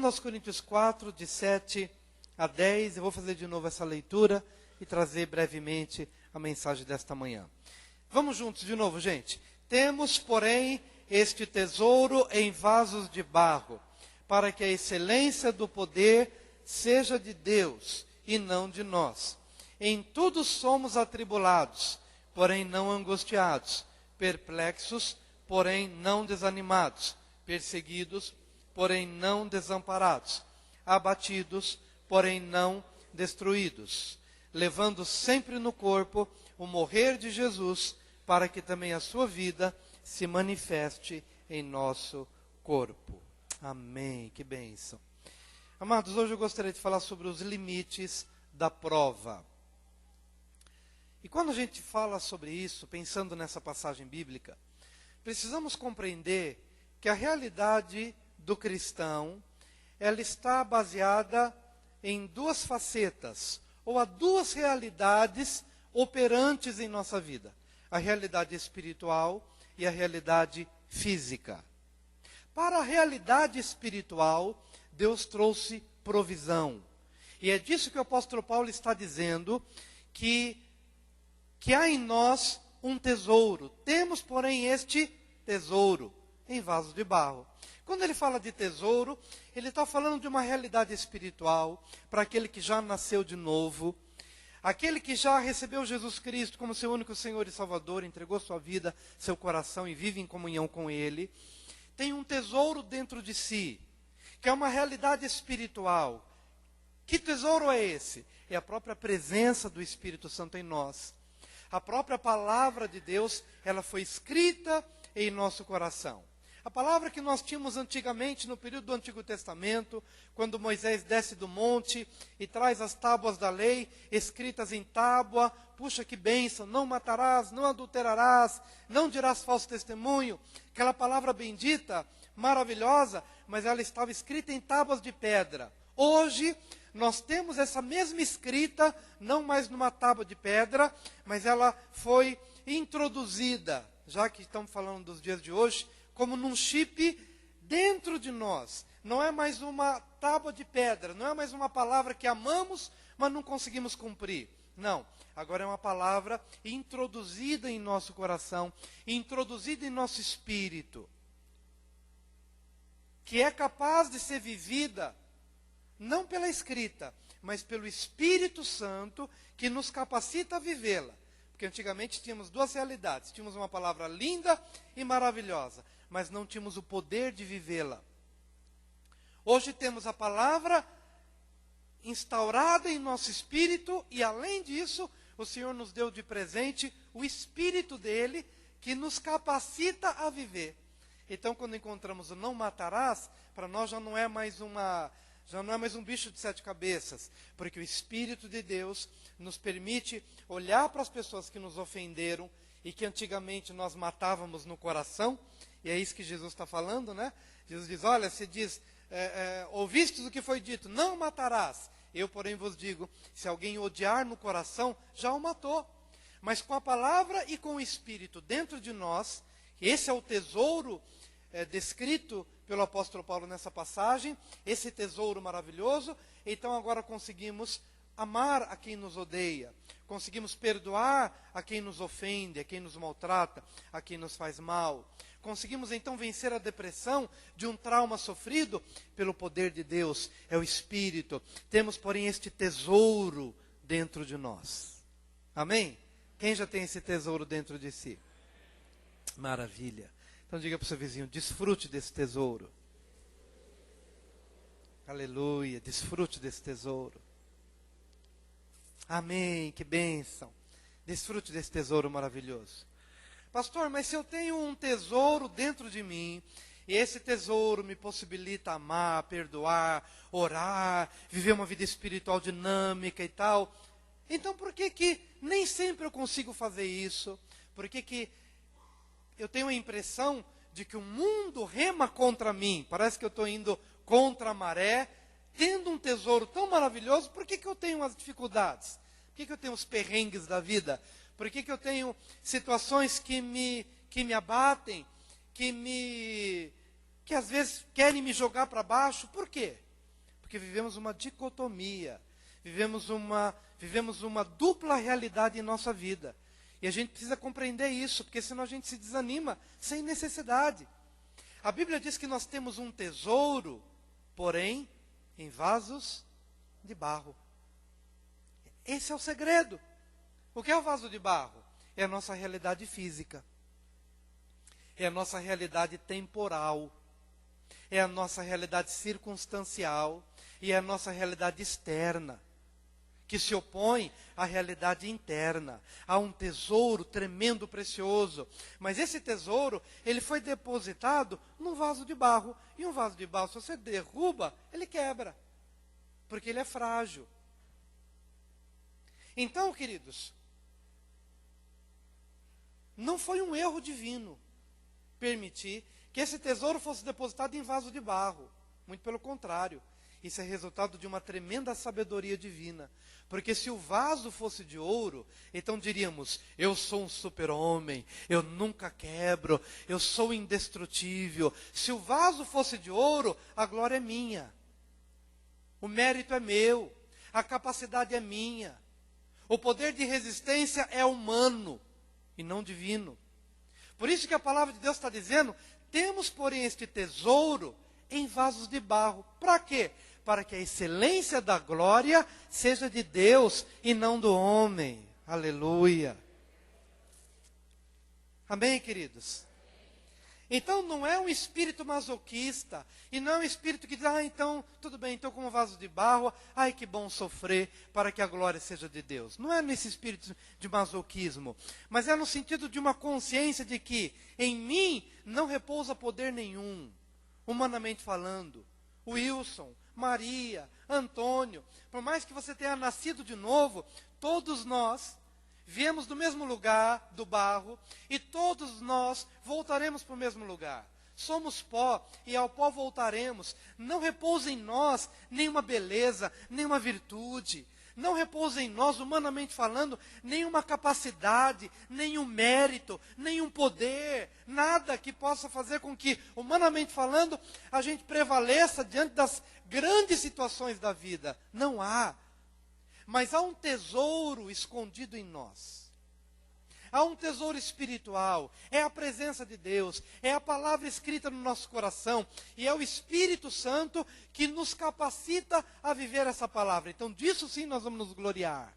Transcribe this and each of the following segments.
aos Coríntios 4, de 7 a 10. Eu vou fazer de novo essa leitura e trazer brevemente a mensagem desta manhã. Vamos juntos de novo, gente. Temos, porém, este tesouro em vasos de barro, para que a excelência do poder seja de Deus e não de nós. Em tudo somos atribulados, porém não angustiados, perplexos, porém não desanimados, perseguidos, porém não desamparados, abatidos, porém não destruídos, levando sempre no corpo o morrer de Jesus, para que também a sua vida se manifeste em nosso corpo. Amém, que bênção. Amados, hoje eu gostaria de falar sobre os limites da prova. E quando a gente fala sobre isso, pensando nessa passagem bíblica, precisamos compreender que a realidade do cristão, ela está baseada em duas facetas, ou há duas realidades operantes em nossa vida. A realidade espiritual e a realidade física. Para a realidade espiritual, Deus trouxe provisão. E é disso que o apóstolo Paulo está dizendo, que há em nós um tesouro. Temos, porém, este tesouro em vasos de barro. Quando ele fala de tesouro, ele está falando de uma realidade espiritual para aquele que já nasceu de novo, aquele que já recebeu Jesus Cristo como seu único Senhor e Salvador, entregou sua vida, seu coração e vive em comunhão com Ele, tem um tesouro dentro de si, que é uma realidade espiritual. Que tesouro é esse? É a própria presença do Espírito Santo em nós. A própria palavra de Deus, ela foi escrita em nosso coração. A palavra que nós tínhamos antigamente, no período do Antigo Testamento, quando Moisés desce do monte e traz as tábuas da lei, escritas em tábua, puxa que bênção, não matarás, não adulterarás, não dirás falso testemunho, aquela palavra bendita, maravilhosa, mas ela estava escrita em tábuas de pedra. Hoje, nós temos essa mesma escrita, não mais numa tábua de pedra, mas ela foi introduzida, já que estamos falando dos dias de hoje, como num chip dentro de nós. Não é mais uma tábua de pedra, não é mais uma palavra que amamos, mas não conseguimos cumprir. Não, agora é uma palavra introduzida em nosso coração, introduzida em nosso espírito, que é capaz de ser vivida, não pela escrita, mas pelo Espírito Santo, que nos capacita a vivê-la. Porque antigamente tínhamos duas realidades, tínhamos uma palavra linda e maravilhosa, mas não tínhamos o poder de vivê-la. Hoje temos a palavra instaurada em nosso espírito e, além disso, o Senhor nos deu de presente o Espírito dele, que nos capacita a viver. Então, quando encontramos o não matarás, para nós já não é mais um bicho de sete cabeças, porque o Espírito de Deus nos permite olhar para as pessoas que nos ofenderam e que antigamente nós matávamos no coração, e é isso que Jesus está falando, né? Jesus diz, olha, se diz, ouvistes o que foi dito, não matarás. Eu, porém, vos digo, se alguém odiar no coração, já o matou. Mas com a palavra e com o Espírito dentro de nós, esse é o tesouro descrito pelo apóstolo Paulo nessa passagem, esse tesouro maravilhoso, então agora conseguimos amar a quem nos odeia, conseguimos perdoar a quem nos ofende, a quem nos maltrata, a quem nos faz mal. Conseguimos então vencer a depressão de um trauma sofrido pelo poder de Deus, é o Espírito. Temos, porém, este tesouro dentro de nós. Amém? Quem já tem esse tesouro dentro de si? Maravilha. Então diga para o seu vizinho, desfrute desse tesouro. Aleluia, desfrute desse tesouro. Amém, que bênção. Desfrute desse tesouro maravilhoso. Pastor, mas se eu tenho um tesouro dentro de mim, e esse tesouro me possibilita amar, perdoar, orar, viver uma vida espiritual dinâmica e tal, então por que nem sempre eu consigo fazer isso? Por que eu tenho a impressão de que o mundo rema contra mim? Parece que eu estou indo contra a maré, tendo um tesouro tão maravilhoso, por que eu tenho as dificuldades? Por que eu tenho os perrengues da vida? Por que eu tenho situações que me abatem, que às vezes querem me jogar para baixo? Por quê? Porque vivemos uma dicotomia, vivemos uma dupla realidade em nossa vida. E a gente precisa compreender isso, porque senão a gente se desanima sem necessidade. A Bíblia diz que nós temos um tesouro, porém, em vasos de barro. Esse é o segredo. O que é o vaso de barro? É a nossa realidade física. É a nossa realidade temporal. É a nossa realidade circunstancial. E é a nossa realidade externa, que se opõe à realidade interna. Há um tesouro tremendo, precioso. Mas esse tesouro, ele foi depositado num vaso de barro. E um vaso de barro, se você derruba, ele quebra. Porque ele é frágil. Então, queridos, não foi um erro divino permitir que esse tesouro fosse depositado em vaso de barro. Muito pelo contrário. Isso é resultado de uma tremenda sabedoria divina. Porque se o vaso fosse de ouro, então diríamos, eu sou um super-homem, eu nunca quebro, eu sou indestrutível. Se o vaso fosse de ouro, a glória é minha. O mérito é meu, a capacidade é minha. O poder de resistência é humano e não divino. Por isso que a palavra de Deus está dizendo, temos, porém, este tesouro em vasos de barro. Para quê? Para que a excelência da glória seja de Deus e não do homem. Aleluia. Amém, queridos? Então não é um espírito masoquista, e não é um espírito que diz, então, tudo bem, então como vaso de barro, ai que bom sofrer para que a glória seja de Deus. Não é nesse espírito de masoquismo, mas é no sentido de uma consciência de que em mim não repousa poder nenhum, humanamente falando. Wilson, Maria, Antônio, por mais que você tenha nascido de novo, todos nós viemos do mesmo lugar, do barro, e todos nós voltaremos para o mesmo lugar. Somos pó, e ao pó voltaremos. Não repousa em nós nenhuma beleza, nenhuma virtude. Não repousa em nós, humanamente falando, nenhuma capacidade, nenhum mérito, nenhum poder. Nada que possa fazer com que, humanamente falando, a gente prevaleça diante das grandes situações da vida. Não há. Mas há um tesouro escondido em nós. Há um tesouro espiritual. É a presença de Deus. É a palavra escrita no nosso coração. E é o Espírito Santo que nos capacita a viver essa palavra. Então, disso sim nós vamos nos gloriar.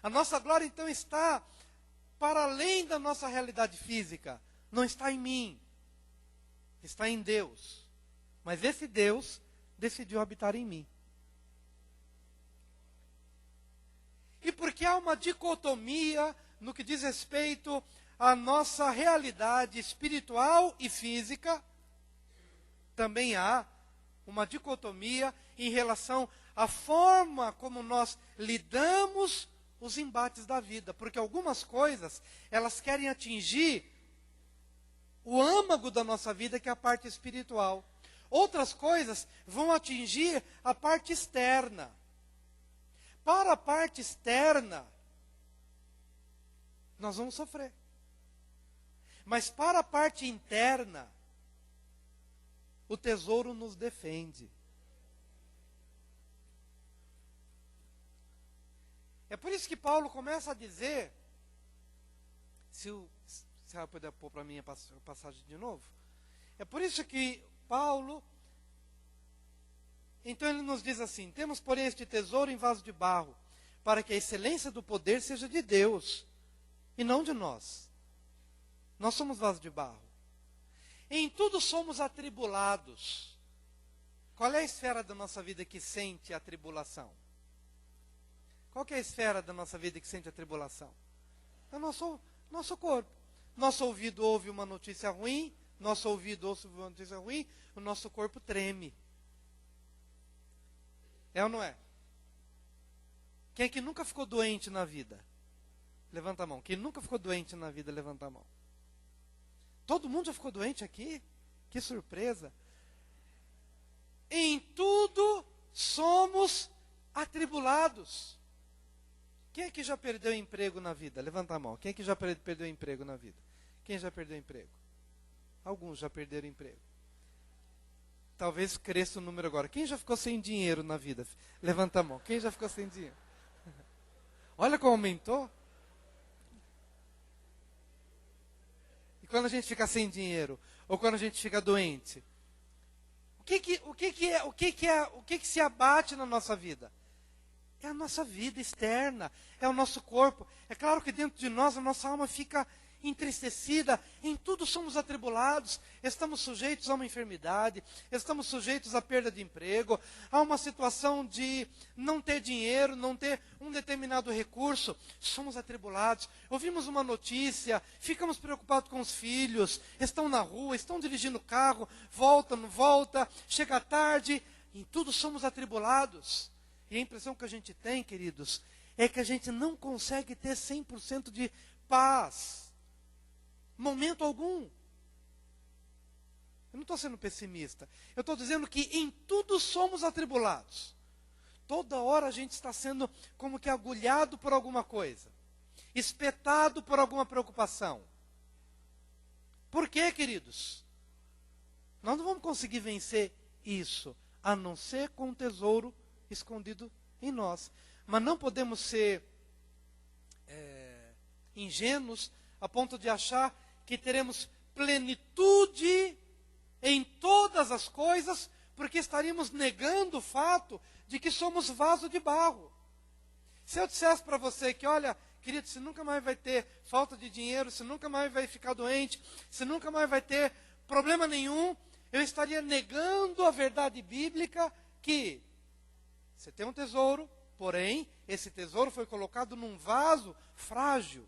A nossa glória, então, está para além da nossa realidade física. Não está em mim. Está em Deus. Mas esse Deus decidiu habitar em mim. E porque há uma dicotomia no que diz respeito à nossa realidade espiritual e física, também há uma dicotomia em relação à forma como nós lidamos os embates da vida. Porque algumas coisas, elas querem atingir o âmago da nossa vida, que é a parte espiritual. Outras coisas vão atingir a parte externa. Para a parte externa, nós vamos sofrer. Mas para a parte interna, o tesouro nos defende. É por isso que Paulo começa a dizer, se ela puder pôr para mim a passagem de novo. É por isso que Paulo, então ele nos diz assim, temos porém este tesouro em vaso de barro, para que a excelência do poder seja de Deus, e não de nós. Nós somos vaso de barro. Em tudo somos atribulados. Qual é a esfera da nossa vida que sente a tribulação? Qual que é a esfera da nossa vida que sente a tribulação? É o nosso corpo. Nosso ouvido ouve uma notícia ruim, nosso ouvido ouve uma notícia ruim, o nosso corpo treme. É ou não é? Quem é que nunca ficou doente na vida? Levanta a mão. Quem nunca ficou doente na vida, levanta a mão. Todo mundo já ficou doente aqui? Que surpresa. Em tudo somos atribulados. Quem é que já perdeu emprego na vida? Levanta a mão. Quem é que já perdeu emprego na vida? Quem já perdeu emprego? Alguns já perderam emprego. Talvez cresça o número agora. Quem já ficou sem dinheiro na vida? Levanta a mão. Quem já ficou sem dinheiro? Olha como aumentou. E quando a gente fica sem dinheiro, ou quando a gente fica doente, o que se abate na nossa vida? É a nossa vida externa, é o nosso corpo. É claro que dentro de nós a nossa alma fica entristecida, em tudo somos atribulados, estamos sujeitos a uma enfermidade, estamos sujeitos à perda de emprego, a uma situação de não ter dinheiro, não ter um determinado recurso, somos atribulados. Ouvimos uma notícia, ficamos preocupados com os filhos, estão na rua, estão dirigindo o carro, volta, não volta, chega tarde, em tudo somos atribulados. E a impressão que a gente tem, queridos, é que a gente não consegue ter 100% de paz. Momento algum. Eu não estou sendo pessimista. Eu estou dizendo que em tudo somos atribulados. Toda hora a gente está sendo como que agulhado por alguma coisa. Espetado por alguma preocupação. Por quê, queridos? Nós não vamos conseguir vencer isso, a não ser com um tesouro escondido em nós. Mas não podemos ser ingênuos a ponto de achar que teremos plenitude em todas as coisas, porque estaríamos negando o fato de que somos vaso de barro. Se eu dissesse para você que, olha, querido, você nunca mais vai ter falta de dinheiro, você nunca mais vai ficar doente, você nunca mais vai ter problema nenhum, eu estaria negando a verdade bíblica que você tem um tesouro, porém, esse tesouro foi colocado num vaso frágil,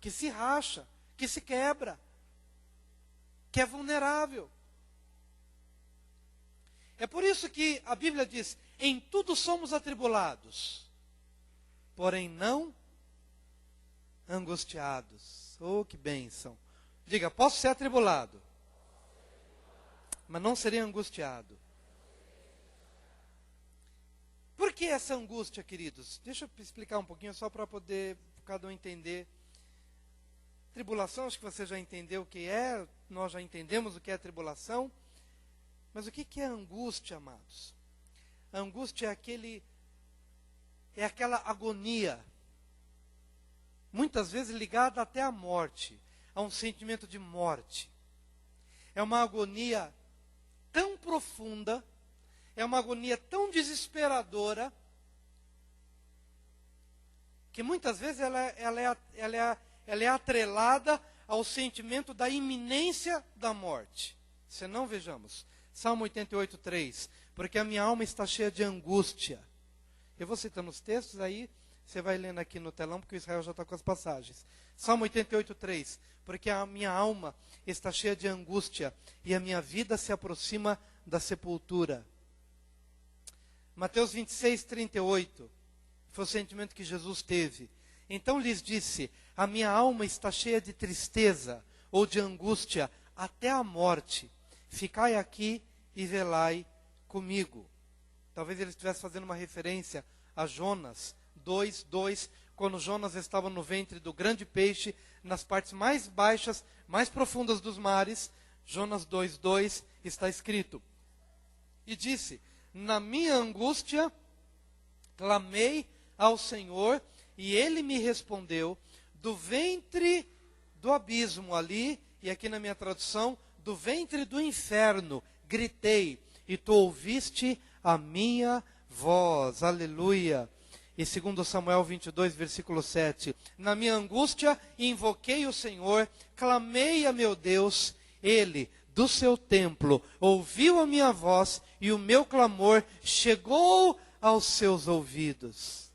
que se racha, que se quebra, que é vulnerável. É por isso que a Bíblia diz, em tudo somos atribulados, porém não angustiados. Oh, que bênção. Diga, posso ser atribulado, mas não serei angustiado. Por que essa angústia, queridos? Deixa eu explicar um pouquinho, só para poder cada um entender. Tribulação, acho que você já entendeu o que é, nós já entendemos o que é tribulação. Mas o que é angústia, amados? A angústia é aquela agonia, muitas vezes ligada até à morte, a um sentimento de morte. É uma agonia tão profunda, é uma agonia tão desesperadora, que muitas vezes ela é atrelada ao sentimento da iminência da morte. Se não, vejamos, Salmo 88, 3, porque a minha alma está cheia de angústia. Eu vou citando os textos, aí você vai lendo aqui no telão, porque o Israel já está com as passagens. Salmo 88, 3, porque a minha alma está cheia de angústia, e a minha vida se aproxima da sepultura. Mateus 26, 38, foi o sentimento que Jesus teve. Então lhes disse, a minha alma está cheia de tristeza, ou de angústia, até a morte. Ficai aqui e velai comigo. Talvez ele estivesse fazendo uma referência a Jonas 2:2, quando Jonas estava no ventre do grande peixe, nas partes mais baixas, mais profundas dos mares. Jonas 2:2 está escrito. E disse, na minha angústia, clamei ao Senhor, e Ele me respondeu, do ventre do abismo ali, e aqui na minha tradução, do ventre do inferno, gritei, e tu ouviste a minha voz. Aleluia. E 2 Samuel 22, versículo 7. Na minha angústia, invoquei o Senhor, clamei a meu Deus, Ele, do seu templo, ouviu a minha voz, e o meu clamor chegou aos seus ouvidos.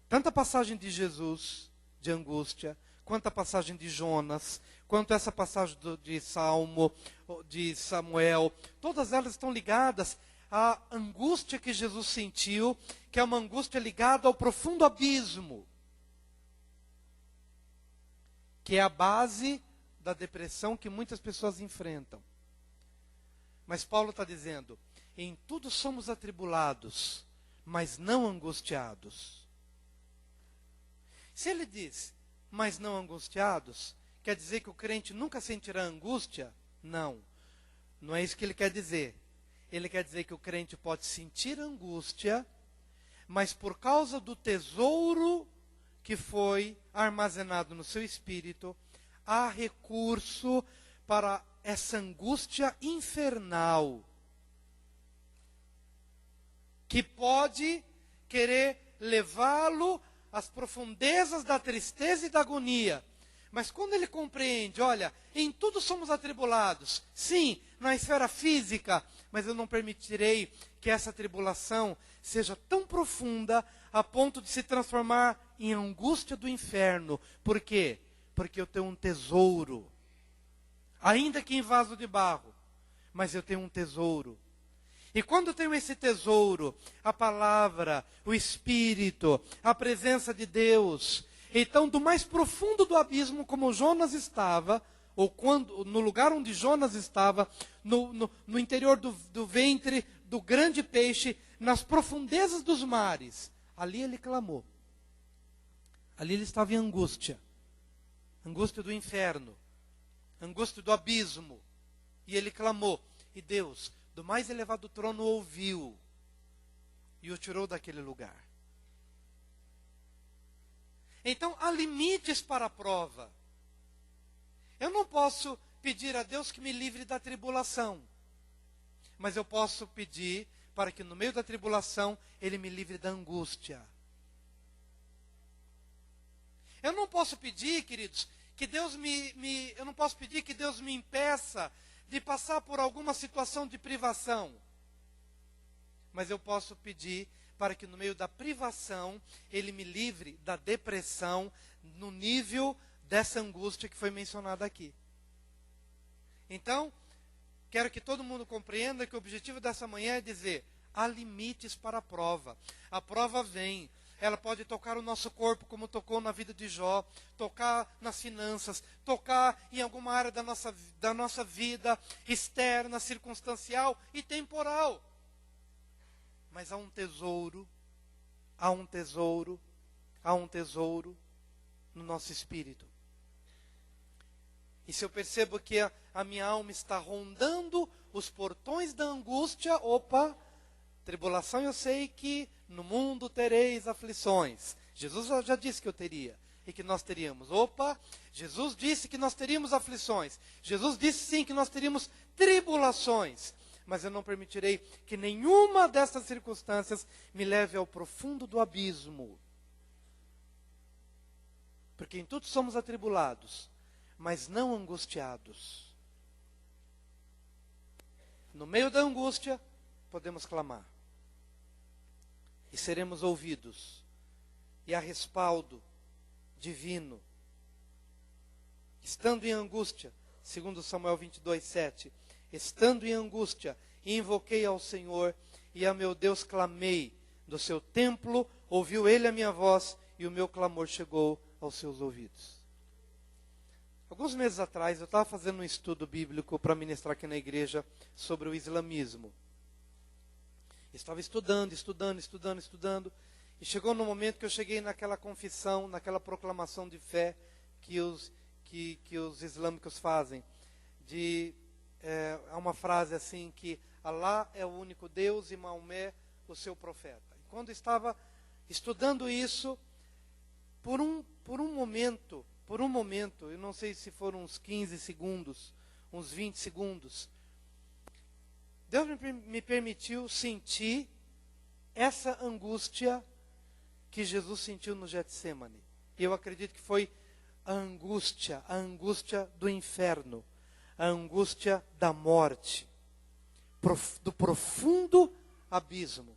Tanta passagem de Jesus, de angústia, quanto a passagem de Jonas, quanto essa passagem de Salmo, de Samuel, todas elas estão ligadas à angústia que Jesus sentiu, que é uma angústia ligada ao profundo abismo, que é a base da depressão que muitas pessoas enfrentam. Mas Paulo está dizendo, em tudo somos atribulados, mas não angustiados. Se ele diz, mas não angustiados, quer dizer que o crente nunca sentirá angústia? Não. Não é isso que ele quer dizer. Ele quer dizer que o crente pode sentir angústia, mas por causa do tesouro que foi armazenado no seu espírito, há recurso para essa angústia infernal, que pode querer levá-lo às profundezas da tristeza e da agonia. Mas quando ele compreende, olha, em tudo somos atribulados, sim, na esfera física, mas eu não permitirei que essa tribulação seja tão profunda a ponto de se transformar em angústia do inferno. Por quê? Porque eu tenho um tesouro, ainda que em vaso de barro, mas eu tenho um tesouro. E quando eu tenho esse tesouro, a palavra, o Espírito, a presença de Deus, então do mais profundo do abismo, como Jonas estava, ou quando, no lugar onde Jonas estava, no interior do ventre do grande peixe, nas profundezas dos mares, ali ele clamou. Ali ele estava em angústia. Angústia do inferno. Angústia do abismo. E ele clamou. E Deus, do mais elevado trono, ouviu. E o tirou daquele lugar. Então, há limites para a prova. Eu não posso pedir a Deus que me livre da tribulação. Mas eu posso pedir para que no meio da tribulação, Ele me livre da angústia. Eu não posso pedir, queridos, que Deus eu não posso pedir que Deus me impeça de passar por alguma situação de privação. Mas eu posso pedir para que no meio da privação, Ele me livre da depressão no nível dessa angústia que foi mencionada aqui. Então, quero que todo mundo compreenda que o objetivo dessa manhã é dizer, há limites para a prova. A prova vem. Ela pode tocar o nosso corpo, como tocou na vida de Jó, tocar nas finanças, tocar em alguma área da nossa vida externa, circunstancial e temporal. Mas há um tesouro, há um tesouro, há um tesouro no nosso espírito. E se eu percebo que a minha alma está rondando os portões da angústia, opa, tribulação eu sei que no mundo tereis aflições. Jesus já disse que eu teria e que nós teríamos. Opa, Jesus disse que nós teríamos aflições. Jesus disse sim que nós teríamos tribulações. Mas eu não permitirei que nenhuma dessas circunstâncias me leve ao profundo do abismo. Porque em tudo somos atribulados, mas não angustiados. No meio da angústia, podemos clamar. E seremos ouvidos. E há respaldo divino. Estando em angústia, segundo Samuel 22:7, estando em angústia, invoquei ao Senhor, e a meu Deus clamei. Do seu templo, ouviu ele a minha voz, e o meu clamor chegou aos seus ouvidos. Alguns meses atrás, eu estava fazendo um estudo bíblico para ministrar aqui na igreja sobre o islamismo. Estava estudando, e chegou no momento que eu cheguei naquela confissão, naquela proclamação de fé que os islâmicos fazem. Há uma frase assim que Alá é o único Deus e Maomé o seu profeta. E quando estava estudando isso, por um momento, eu não sei se foram uns 15 segundos, uns 20 segundos, Deus me permitiu sentir essa angústia que Jesus sentiu no Getsemane. E eu acredito que foi a angústia do inferno, a angústia da morte, do profundo abismo.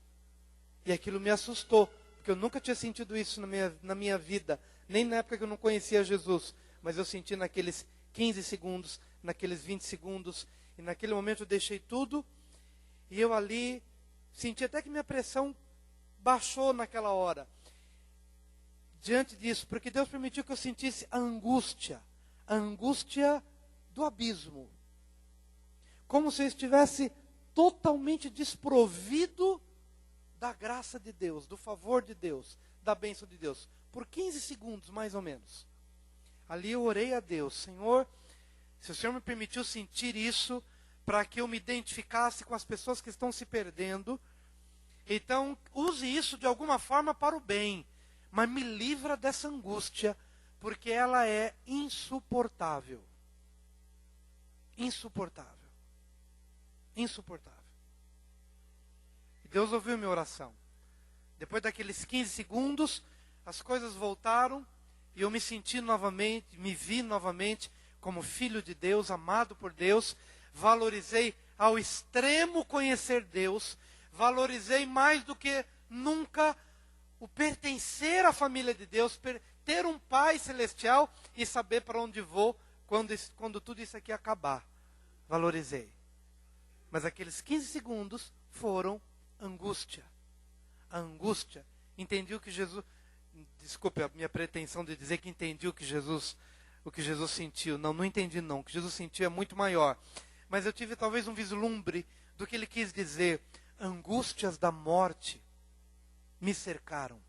E aquilo me assustou, porque eu nunca tinha sentido isso na minha vida, nem na época que eu não conhecia Jesus, mas eu senti naqueles 15 segundos, naqueles 20 segundos, e naquele momento eu deixei tudo, e eu ali senti até que minha pressão baixou naquela hora. Diante disso, porque Deus permitiu que eu sentisse a angústia do abismo. Como se eu estivesse totalmente desprovido da graça de Deus, do favor de Deus, da bênção de Deus. Por 15 segundos, mais ou menos. Ali eu orei a Deus, Senhor, se o Senhor me permitiu sentir isso, para que eu me identificasse com as pessoas que estão se perdendo. Então, use isso de alguma forma para o bem, mas me livra dessa angústia, porque ela é insuportável. Insuportável. Insuportável. E Deus ouviu minha oração. Depois daqueles 15 segundos, as coisas voltaram e eu me senti novamente, me vi novamente como filho de Deus, amado por Deus. Valorizei ao extremo conhecer Deus. Valorizei mais do que nunca o pertencer à família de Deus, ter um Pai celestial e saber para onde vou quando tudo isso aqui acabar. Valorizei. Mas aqueles 15 segundos foram angústia. A angústia. Entendi o que Jesus... Desculpe a minha pretensão de dizer que entendi o que Jesus sentiu. Não entendi não. O que Jesus sentiu é muito maior. Mas eu tive talvez um vislumbre do que ele quis dizer. Angústias da morte me cercaram.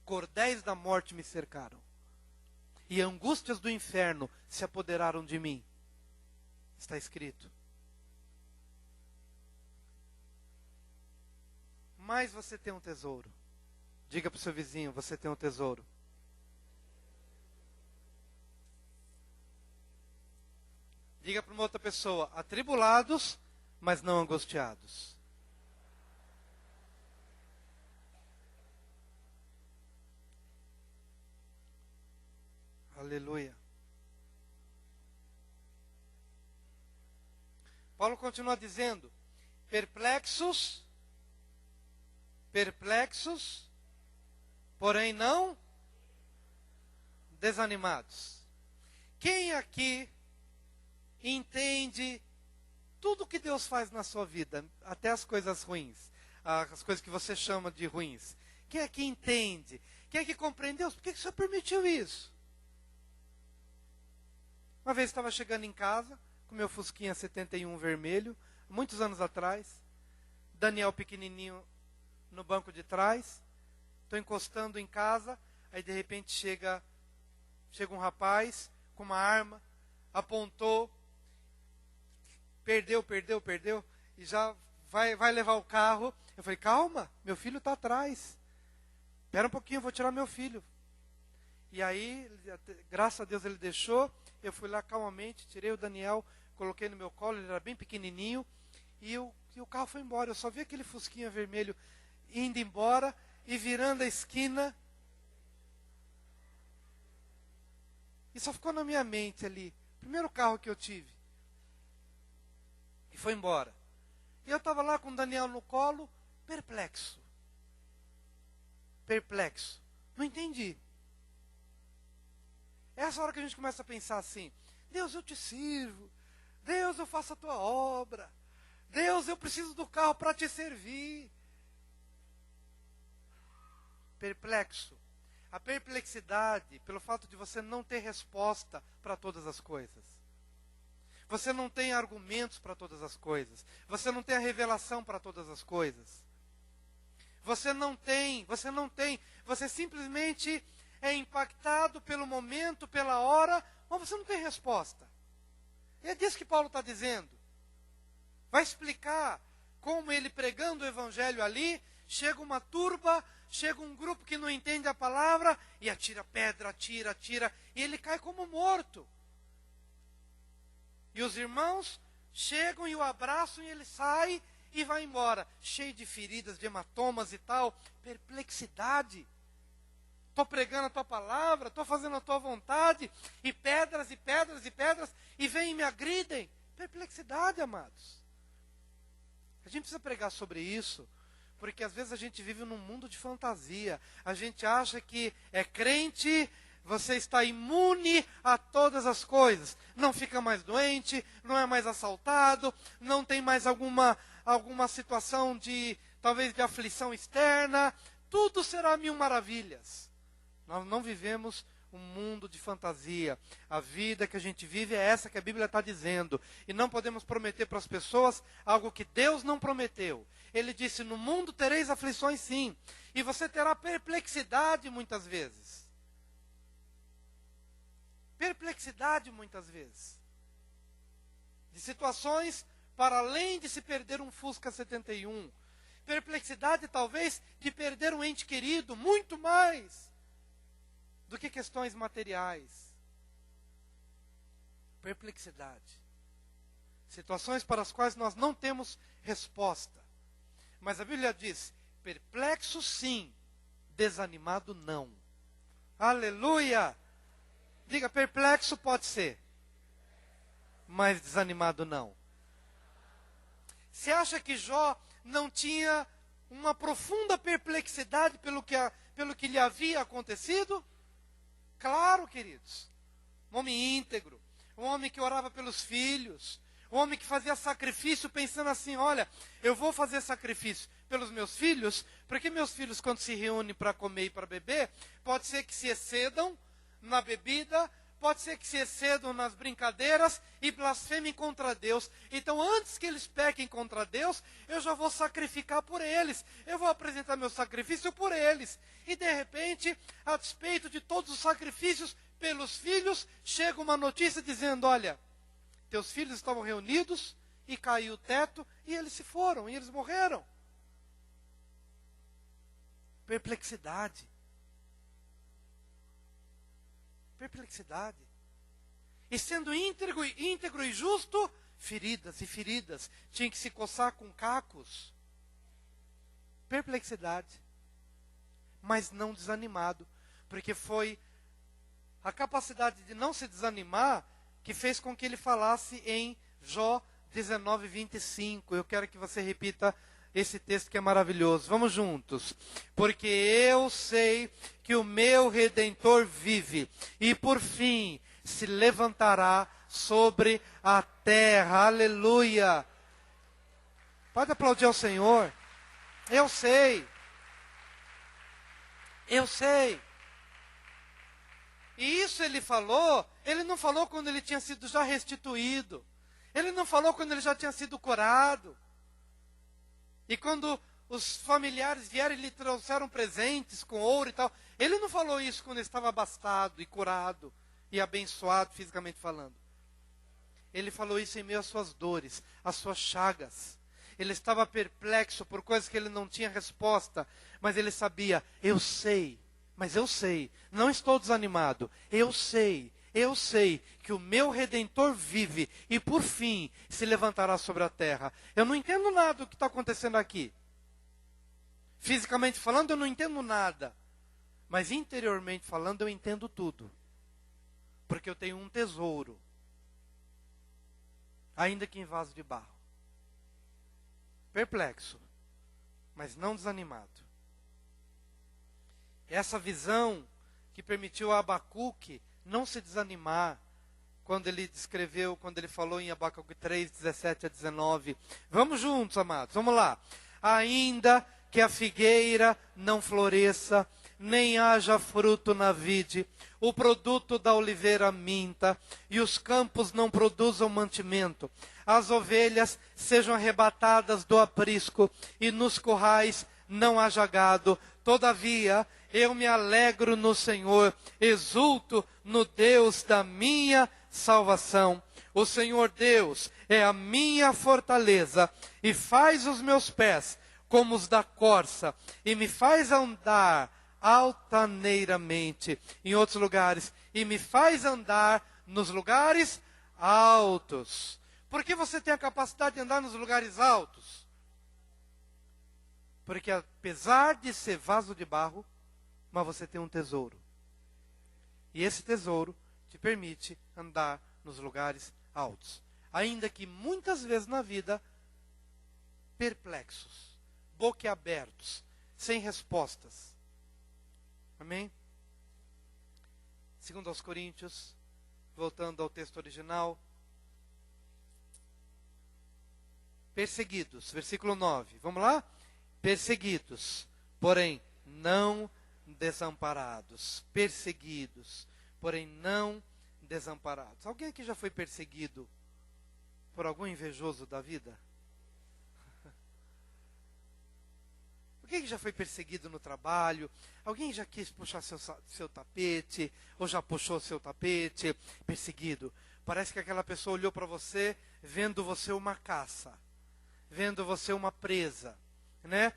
Cordéis da morte me cercaram. E angústias do inferno se apoderaram de mim. Está escrito. Mas você tem um tesouro. Diga para o seu vizinho, você tem um tesouro. Diga para uma outra pessoa, atribulados, mas não angustiados. Aleluia. Paulo continua dizendo, perplexos, porém não desanimados. Quem aqui entende tudo que Deus faz na sua vida, até as coisas ruins, as coisas que você chama de ruins? Quem aqui entende? Quem aqui compreende? Deus, por que o Senhor permitiu isso? Uma vez estava chegando em casa, com meu Fusquinha 71 vermelho, muitos anos atrás, Daniel pequenininho no banco de trás, estou encostando em casa, aí de repente chega um rapaz com uma arma, apontou, perdeu, e já vai levar o carro. Eu falei, calma, meu filho está atrás, espera um pouquinho, eu vou tirar meu filho. E aí, graças a Deus ele deixou, eu fui lá calmamente, tirei o Daniel, coloquei no meu colo, ele era bem pequenininho, e o carro foi embora. Eu só vi aquele Fusquinha vermelho indo embora e virando a esquina. E só ficou na minha mente ali, primeiro carro que eu tive. E foi embora. E eu estava lá com o Daniel no colo, perplexo. Não entendi. É essa hora que a gente começa a pensar assim, Deus, eu te sirvo. Deus, eu faço a tua obra. Deus, eu preciso do carro para te servir. Perplexo. A perplexidade, pelo fato de você não ter resposta para todas as coisas. Você não tem argumentos para todas as coisas. Você não tem a revelação para todas as coisas. Você simplesmente é impactado pelo momento, pela hora, mas você não tem resposta. E é disso que Paulo está dizendo. Vai explicar como ele pregando o evangelho ali, chega uma turba, chega um grupo que não entende a palavra, e atira pedra, atira, e ele cai como morto. E os irmãos chegam e o abraçam, e ele sai e vai embora, cheio de feridas, de hematomas e tal, perplexidade. Estou pregando a tua palavra, estou fazendo a tua vontade, e pedras, e vêm e me agridem. Perplexidade, amados. A gente precisa pregar sobre isso, porque às vezes a gente vive num mundo de fantasia. A gente acha que é crente, você está imune a todas as coisas. Não fica mais doente, não é mais assaltado, não tem mais alguma situação talvez de aflição externa. Tudo será mil maravilhas. Nós não vivemos um mundo de fantasia. A vida que a gente vive é essa que a Bíblia está dizendo. E não podemos prometer para as pessoas algo que Deus não prometeu. Ele disse, no mundo tereis aflições sim. E você terá perplexidade muitas vezes. de situações para além de se perder um Fusca 71. Perplexidade, talvez, de perder um ente querido, muito mais do que questões materiais. Perplexidade. Situações para as quais nós não temos resposta. Mas a Bíblia diz, perplexo sim, desanimado não. Aleluia! Diga, perplexo pode ser, mas desanimado não. Você acha que Jó não tinha uma profunda perplexidade pelo que lhe havia acontecido? Claro, queridos. Um homem íntegro, um homem que orava pelos filhos, um homem que fazia sacrifício pensando assim, olha, eu vou fazer sacrifício pelos meus filhos, porque meus filhos, quando se reúnem para comer e para beber, pode ser que se excedam na bebida, pode ser que se excedam nas brincadeiras e blasfemem contra Deus. Então, antes que eles pequem contra Deus, eu já vou sacrificar por eles. Eu vou apresentar meu sacrifício por eles. E, de repente, a despeito de todos os sacrifícios pelos filhos, chega uma notícia dizendo, olha, teus filhos estavam reunidos e caiu o teto e eles se foram, e eles morreram. Perplexidade. Perplexidade. E sendo íntegro e justo, feridas e feridas. Tinha que se coçar com cacos. Perplexidade. Mas não desanimado. Porque foi a capacidade de não se desanimar que fez com que ele falasse em Jó 19, 25. Eu quero que você repita esse texto que é maravilhoso. Vamos juntos. Porque eu sei que o meu Redentor vive, e por fim se levantará sobre a terra. Aleluia. Pode aplaudir ao Senhor. Eu sei. Eu sei. E isso ele não falou quando ele tinha sido já restituído. Ele não falou quando ele já tinha sido curado. E quando os familiares vieram e lhe trouxeram presentes com ouro e tal, ele não falou isso quando ele estava abastado e curado e abençoado fisicamente falando. Ele falou isso em meio às suas dores, às suas chagas. Ele estava perplexo por coisas que ele não tinha resposta, mas ele sabia, eu sei, mas eu sei, não estou desanimado, eu sei que o meu Redentor vive e por fim se levantará sobre a terra. Eu não entendo nada do que está acontecendo aqui. Fisicamente falando, eu não entendo nada. Mas interiormente falando, eu entendo tudo. Porque eu tenho um tesouro. Ainda que em vaso de barro. Perplexo, mas não desanimado. Essa visão que permitiu a Abacuque não se desanimar, quando ele falou em Abacuque 3, 17 a 19. Vamos juntos, amados, vamos lá. Ainda que a figueira não floresça, nem haja fruto na vide, o produto da oliveira minta, e os campos não produzam mantimento, as ovelhas sejam arrebatadas do aprisco, e nos currais não haja gado, todavia eu me alegro no Senhor, exulto no Deus da minha salvação. O Senhor Deus é a minha fortaleza, e faz os meus pés como os da corça, e me faz andar altaneiramente. Em outros lugares, e me faz andar nos lugares altos. Por que você tem a capacidade de andar nos lugares altos? Porque apesar de ser vaso de barro, mas você tem um tesouro. E esse tesouro te permite andar nos lugares altos. Ainda que muitas vezes na vida, perplexos, boquiabertos, sem respostas. Amém? 2 aos Coríntios, voltando ao texto original. Perseguidos, versículo 9. Vamos lá? Perseguidos, porém não desamparados. Perseguidos, porém não desamparados. Alguém aqui já foi perseguido por algum invejoso da vida? Alguém já foi perseguido no trabalho? Alguém já quis puxar seu tapete? Ou já puxou seu tapete? Perseguido. Parece que aquela pessoa olhou para você, vendo você uma caça, vendo você uma presa, né?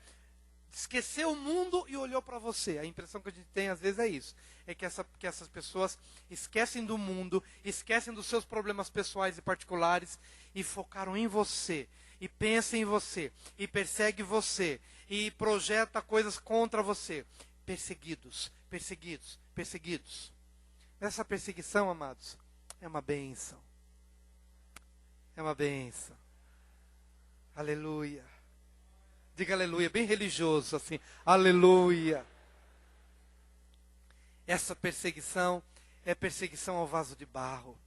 Esqueceu o mundo e olhou para você. A impressão que a gente tem às vezes é isso. É que essas pessoas esquecem do mundo, esquecem dos seus problemas pessoais e particulares e focaram em você. E pensam em você. E perseguem você. E projeta coisas contra você. Perseguidos, perseguidos, perseguidos. Essa perseguição, amados, é uma bênção. É uma bênção. Aleluia. Diga aleluia, bem religioso assim. Aleluia. Essa perseguição é perseguição ao vaso de barro.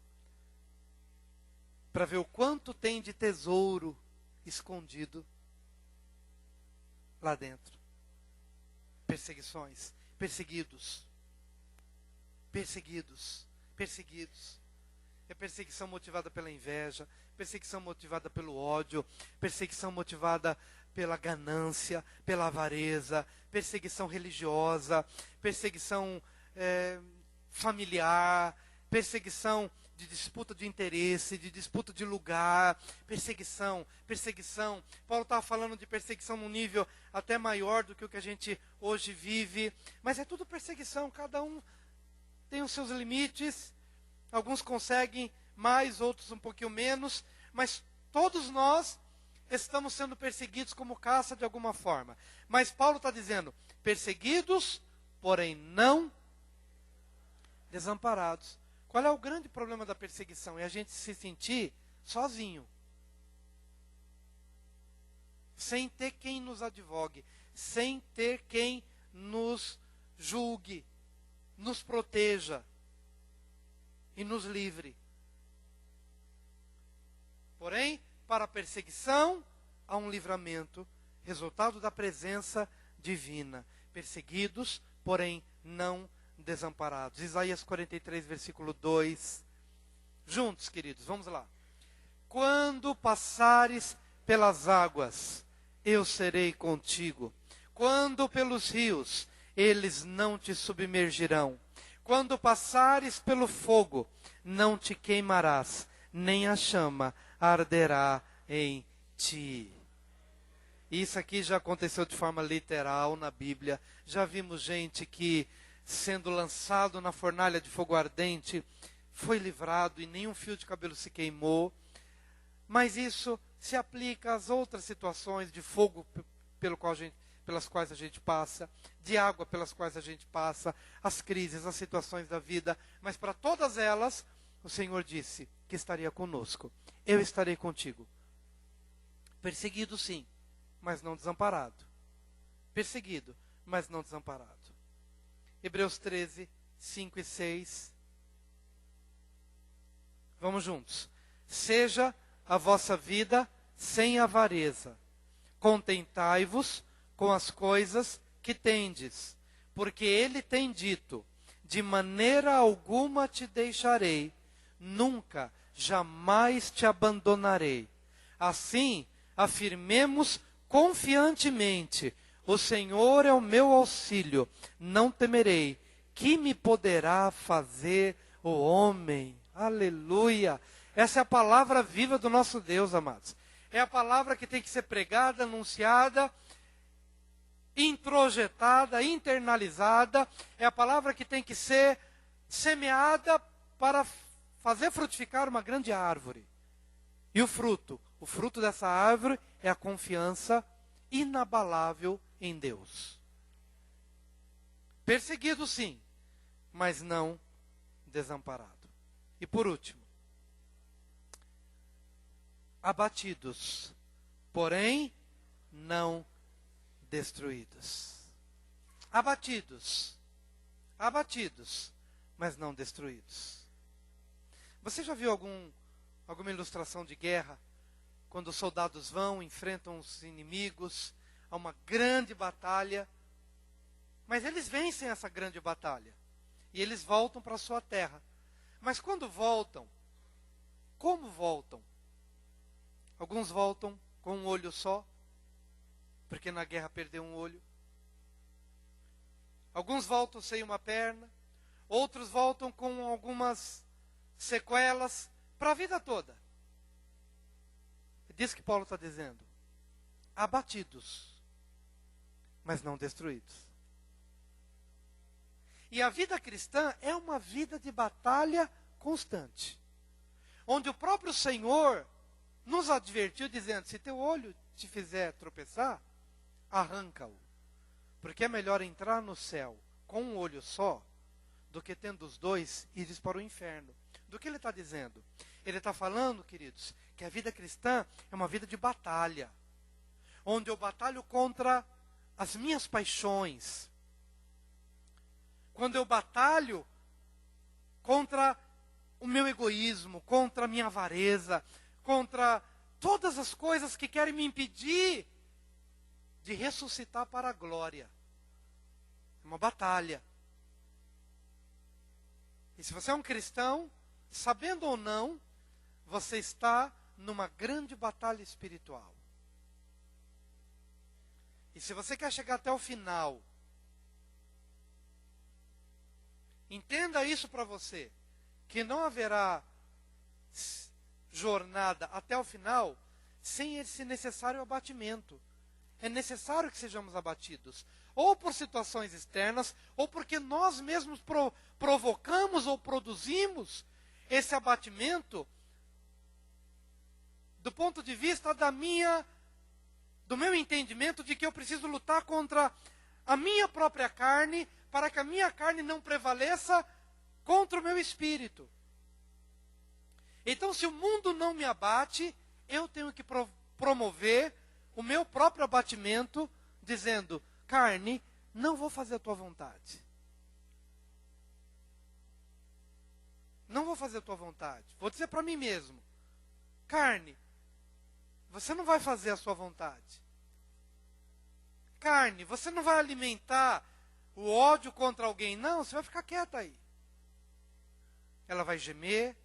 Para ver o quanto tem de tesouro escondido lá dentro. Perseguições, perseguidos. Perseguidos, perseguidos. É perseguição motivada pela inveja, perseguição motivada pelo ódio, perseguição motivada pela ganância, pela avareza, perseguição religiosa, perseguição familiar, perseguição de disputa de interesse, de disputa de lugar, perseguição. Paulo estava falando de perseguição num nível até maior do que o que a gente hoje vive, mas é tudo perseguição, cada um tem os seus limites, alguns conseguem mais, outros um pouquinho menos, mas todos nós estamos sendo perseguidos como caça de alguma forma. Mas Paulo está dizendo, perseguidos, porém não desamparados. Qual é o grande problema da perseguição? É a gente se sentir sozinho. Sem ter quem nos advogue, sem ter quem nos julgue, nos proteja e nos livre. Porém, para a perseguição, há um livramento, resultado da presença divina. Perseguidos, porém não desamparados. Isaías 43, versículo 2. Juntos, queridos, vamos lá. Quando passares pelas águas, eu serei contigo. Quando pelos rios, eles não te submergirão. Quando passares pelo fogo, não te queimarás, nem a chama arderá em ti. Isso aqui já aconteceu de forma literal na Bíblia. Já vimos gente que, sendo lançado na fornalha de fogo ardente, foi livrado e nenhum fio de cabelo se queimou. Mas isso se aplica às outras situações de fogo pelas quais a gente passa, de água pelas quais a gente passa, as crises, as situações da vida. Mas para todas elas, o Senhor disse que estaria conosco. Eu estarei contigo. Perseguido sim, mas não desamparado. Perseguido, mas não desamparado. Hebreus 13, 5 e 6. Vamos juntos. Seja a vossa vida sem avareza. Contentai-vos com as coisas que tendes. Porque ele tem dito, de maneira alguma te deixarei, nunca, jamais te abandonarei. Assim, afirmemos confiantemente, o Senhor é o meu auxílio, não temerei. Que me poderá fazer o homem? Aleluia! Essa é a palavra viva do nosso Deus, amados. É a palavra que tem que ser pregada, anunciada, introjetada, internalizada. É a palavra que tem que ser semeada para fazer frutificar uma grande árvore. E o fruto dessa árvore é a confiança inabalável em Deus. Perseguido sim, mas não desamparado. E por último, abatidos, porém não destruídos. Abatidos, mas não destruídos. Você já viu alguma ilustração de guerra? Quando os soldados enfrentam os inimigos, há uma grande batalha, mas eles vencem essa grande batalha, e eles voltam para a sua terra. Mas quando voltam, como voltam? Alguns voltam com um olho só, porque na guerra perdeu um olho. Alguns voltam sem uma perna, outros voltam com algumas sequelas, para a vida toda. Diz que Paulo está dizendo: abatidos, mas não destruídos. E a vida cristã é uma vida de batalha constante, onde o próprio Senhor nos advertiu dizendo: se teu olho te fizer tropeçar, arranca-o, porque é melhor entrar no céu com um olho só, do que tendo os dois ires para o inferno. Do que ele está dizendo? Ele está falando, queridos, que a vida cristã é uma vida de batalha, onde eu batalho contra as minhas paixões, quando eu batalho contra o meu egoísmo, contra a minha avareza, contra todas as coisas que querem me impedir de ressuscitar para a glória. É uma batalha. E se você é um cristão, sabendo ou não, você está numa grande batalha espiritual. E se você quer chegar até o final, entenda isso para você, que não haverá jornada até o final sem esse necessário abatimento. É necessário que sejamos abatidos, ou por situações externas, ou porque nós mesmos provocamos ou produzimos esse abatimento do ponto de vista do meu entendimento de que eu preciso lutar contra a minha própria carne, para que a minha carne não prevaleça contra o meu espírito. Então, se o mundo não me abate, eu tenho que promover o meu próprio abatimento, dizendo: carne, não vou fazer a tua vontade. Não vou fazer a tua vontade. Vou dizer para mim mesmo: carne, você não vai fazer a sua vontade. Carne, você não vai alimentar o ódio contra alguém. Não, você vai ficar quieta aí. Ela vai gemer,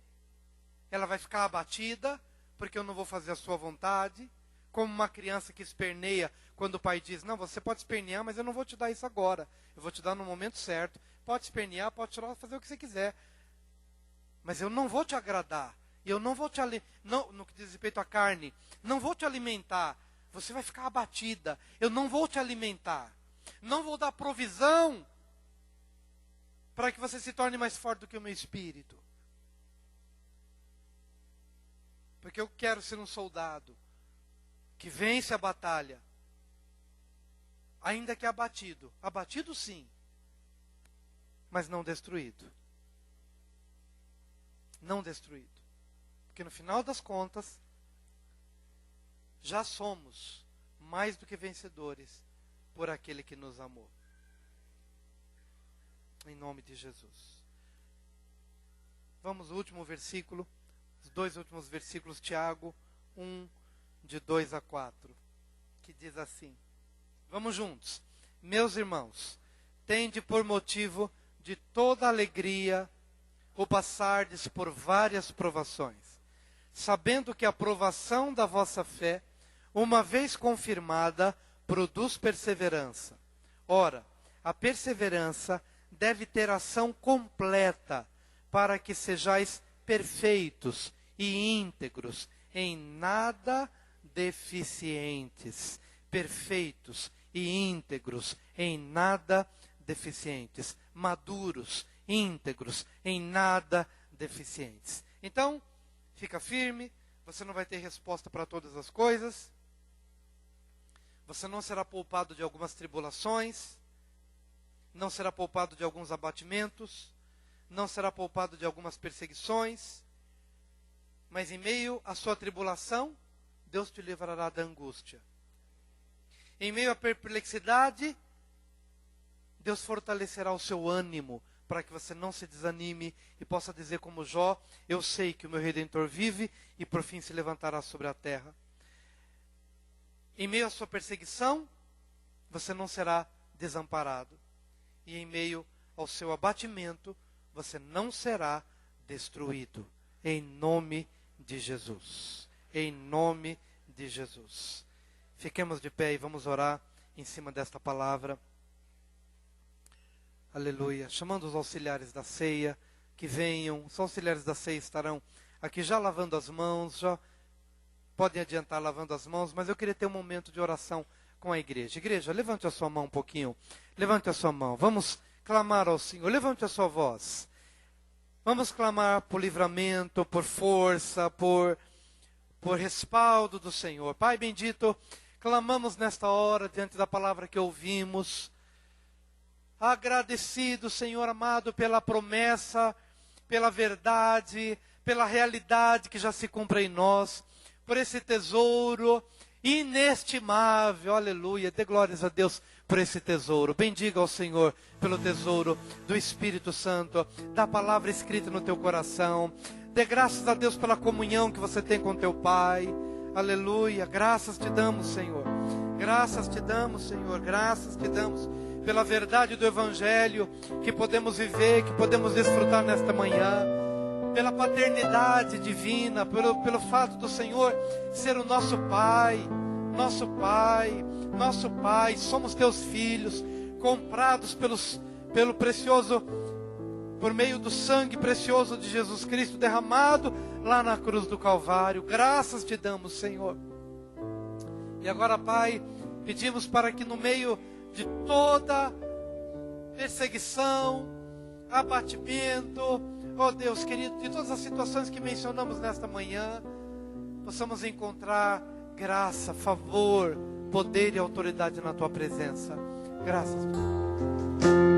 ela vai ficar abatida, porque eu não vou fazer a sua vontade. Como uma criança que esperneia quando o pai diz: não, você pode espernear, mas eu não vou te dar isso agora. Eu vou te dar no momento certo. Pode espernear, pode tirar, fazer o que você quiser. Mas eu não vou te agradar. E eu não vou te alimentar. No que diz respeito à carne, não vou te alimentar. Você vai ficar abatida. Eu não vou te alimentar. Não vou dar provisão para que você se torne mais forte do que o meu espírito. Porque eu quero ser um soldado que vence a batalha, ainda que abatido. Abatido sim, mas não destruído. Não destruído. Porque no final das contas, já somos mais do que vencedores por aquele que nos amou. Em nome de Jesus. Vamos ao último versículo, os dois últimos versículos, Tiago 1, de 2 a 4, que diz assim. Vamos juntos. Meus irmãos, tende por motivo de toda alegria o passardes por várias provações, sabendo que a provação da vossa fé, uma vez confirmada, produz perseverança. Ora, a perseverança deve ter ação completa, para que sejais perfeitos e íntegros, em nada deficientes. Perfeitos e íntegros, em nada deficientes. Maduros, íntegros, em nada deficientes. Então, fica firme, você não vai ter resposta para todas as coisas. Você não será poupado de algumas tribulações, não será poupado de alguns abatimentos, não será poupado de algumas perseguições, mas em meio à sua tribulação, Deus te livrará da angústia. Em meio à perplexidade, Deus fortalecerá o seu ânimo, para que você não se desanime e possa dizer como Jó: eu sei que o meu Redentor vive e por fim se levantará sobre a terra. Em meio à sua perseguição, você não será desamparado. E em meio ao seu abatimento, você não será destruído. Em nome de Jesus. Em nome de Jesus. Fiquemos de pé e vamos orar em cima desta palavra. Aleluia. Chamando os auxiliares da ceia, que venham. Os auxiliares da ceia estarão aqui já lavando as mãos, já podem adiantar lavando as mãos, mas eu queria ter um momento de oração com a igreja. Igreja, levante a sua mão um pouquinho. Levante a sua mão. Vamos clamar ao Senhor. Levante a sua voz. Vamos clamar por livramento, por força, por respaldo do Senhor. Pai bendito, clamamos nesta hora diante da palavra que ouvimos. Agradecido, Senhor amado, pela promessa, pela verdade, pela realidade que já se cumpre em nós, por esse tesouro inestimável, aleluia, dê glórias a Deus por esse tesouro. Bendiga ao Senhor pelo tesouro do Espírito Santo, da palavra escrita no teu coração. Dê graças a Deus pela comunhão que você tem com teu Pai, aleluia. Graças te damos, Senhor, graças te damos, Senhor, graças te damos pela verdade do Evangelho que podemos viver, que podemos desfrutar nesta manhã, pela paternidade divina, pelo fato do Senhor ser o nosso Pai, nosso Pai, nosso Pai. Somos teus filhos, comprados pelo precioso, por meio do sangue precioso de Jesus Cristo, derramado lá na cruz do Calvário. Graças te damos, Senhor. E agora, Pai, pedimos para que no meio de toda perseguição, abatimento, ó Deus querido, de todas as situações que mencionamos nesta manhã, possamos encontrar graça, favor, poder e autoridade na tua presença. Graças, Deus.